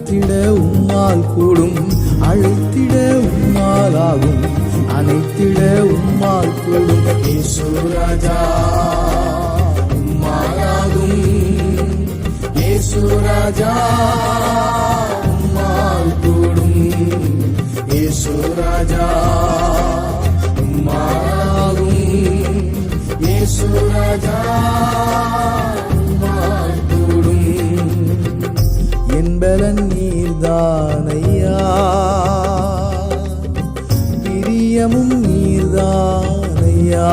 அழைத்திட உம்மால் கூடும், அழைத்திட உம்மால் ஆகும், அனைத்திட உம்மால் கூடும். இயேசு ராஜா உம்மால் ஆகும், இயேசு ராஜா உம்மால் கூடும், இயேசு ராஜா உம்மால் ஆகும், இயேசு ராஜா உம்மால் கூடும். என்பலன் நீர்தானையா, பிரியமும் நீர்தானையா,